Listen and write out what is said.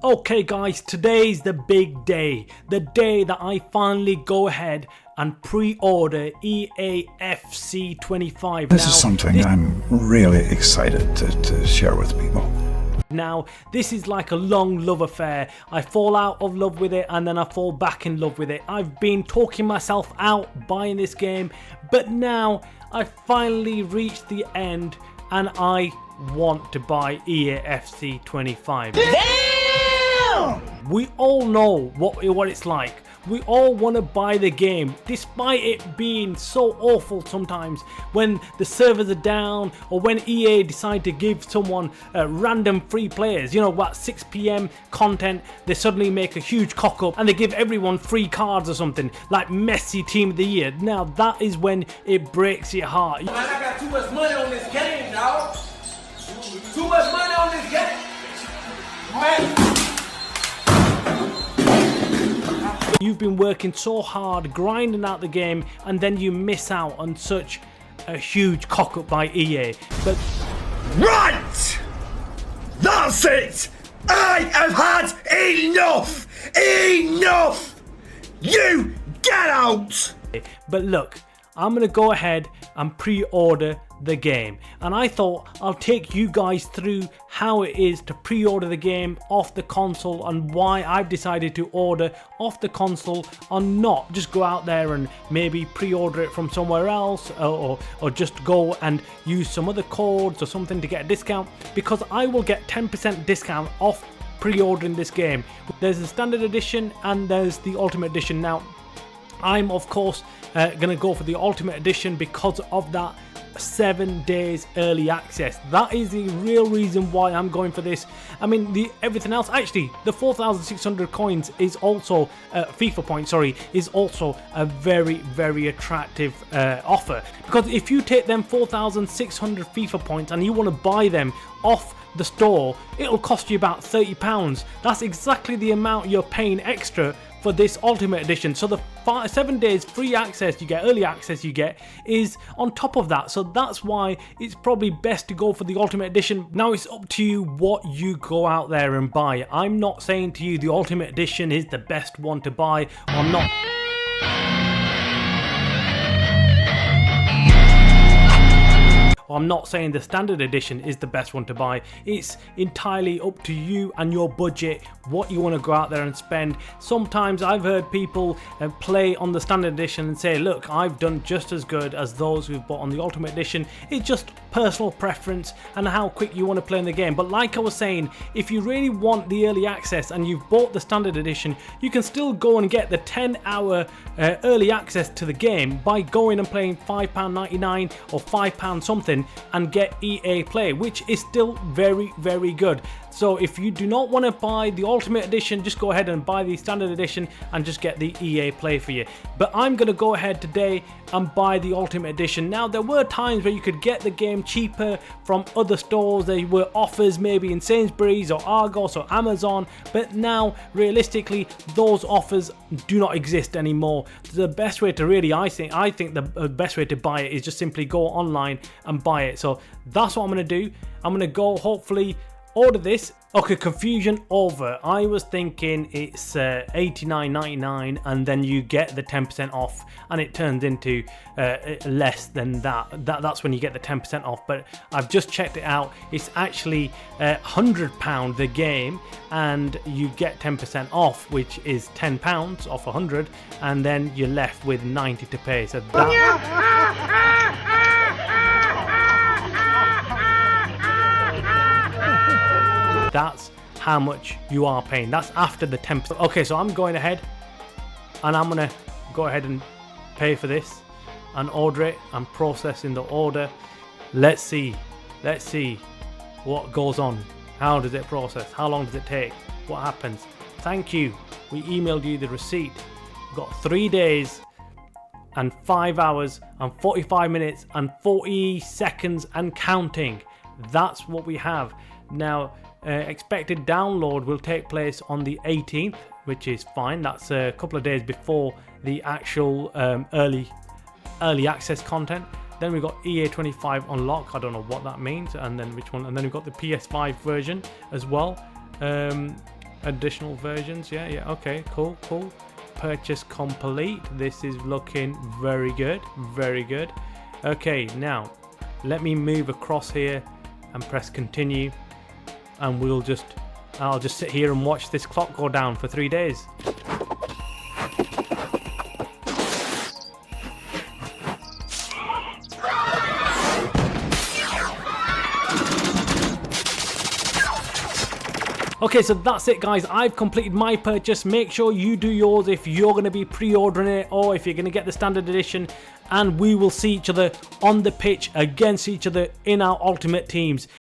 Okay guys, today's the big day. The day that I finally go ahead and pre-order EA Fc25. This is something I'm really excited to share with people. Now, this is like a long love affair. I fall out of love with it and then I fall back in love with it. I've been talking myself out buying this game, but now I finally reached the end and I want to buy EA Fc25. Damn! We all know what it's like. We all want to buy the game, despite it being so awful sometimes when the servers are down or when EA decide to give someone random free players, you know, what 6 PM content, they suddenly make a huge cock up and they give everyone free cards or something, like Messi Team of the Year. Now that is when it breaks your heart. Man, I got too much money on this game, dog. Too much money on this game. Man. You've been working so hard, grinding out the game, and then you miss out on such a huge cock up by EA. But right! That's it! I have had enough! Enough! You get out! But look, I'm gonna go ahead and pre-order the game, and I thought I'll take you guys through how it is to pre-order the game off the console and why I've decided to order off the console and not just go out there and maybe pre-order it from somewhere else or just go and use some other codes or something to get a discount, because I will get 10% discount off pre-ordering this game. There's the standard edition and there's the ultimate edition. Now I'm of course gonna go for the ultimate edition because of that 7 days early access. That is the real reason why I'm going for this. I mean, everything else, actually the 4,600 coins is also FIFA points, sorry, is also a very attractive offer, because if you take them 4,600 FIFA points and you want to buy them off the store, it'll cost you about £30. That's exactly the amount you're paying extra for this ultimate edition. So the 7 days free access you get, early access you get, is on top of that. So that's why it's probably best to go for the ultimate edition. Now it's up to you what you go out there and buy. I'm not saying to you the ultimate edition is the best one to buy. I'm not. I'm not saying the standard edition is the best one to buy. It's entirely up to you and your budget, what you want to go out there and spend. Sometimes I've heard people play on the standard edition and say, look, I've done just as good as those who've bought on the ultimate edition. It's just personal preference and how quick you want to play in the game. But like I was saying, if you really want the early access and you've bought the standard edition, you can still go and get the 10-hour early access to the game by going and playing £5.99 or £5 something and get EA Play, which is still very good. So if you do not want to buy the ultimate edition, just go ahead and buy the standard edition and just get the EA Play for you. But I'm going to go ahead today and buy the ultimate edition. Now there were times where you could get the game cheaper from other stores. There were offers maybe in Sainsbury's or Argos or Amazon, but now realistically those offers do not exist anymore. The best way to really, I think the best way to buy it is just simply go online and buy it. So that's what I'm going to do. I'm going to go hopefully order this. Okay, confusion over. I was thinking it's $89.99 and then you get the 10% off, and it turns into less than that. That's when you get the 10% off. But I've just checked it out. It's actually £100 the game, and you get 10% off, which is £10 off 100, and then you're left with 90 to pay. So that's how much you are paying. That's after the 10%. Okay, so I'm going ahead and I'm gonna go ahead and pay for this and order it. I'm processing the order. Let's see what goes on. How does it process? How long does it take? What happens? Thank you. We emailed you the receipt. We've got 3 days and 5 hours and 45 minutes and 40 seconds and counting. That's what we have now. Expected download will take place on the 18th, which is fine. That's a couple of days before the actual early access content. Then we've got EA25 unlock. I don't know what that means. And then which one? And then we've got the PS5 version as well. additional versions. Yeah, okay, cool. Purchase complete. This is looking very good, very good. Okay, now let me move across here and press continue, and I'll just sit here and watch this clock go down for 3 days. Okay, so that's it guys, I've completed my purchase. Make sure you do yours if you're going to be pre-ordering it or if you're going to get the standard edition, and we will see each other on the pitch against each other in our ultimate teams.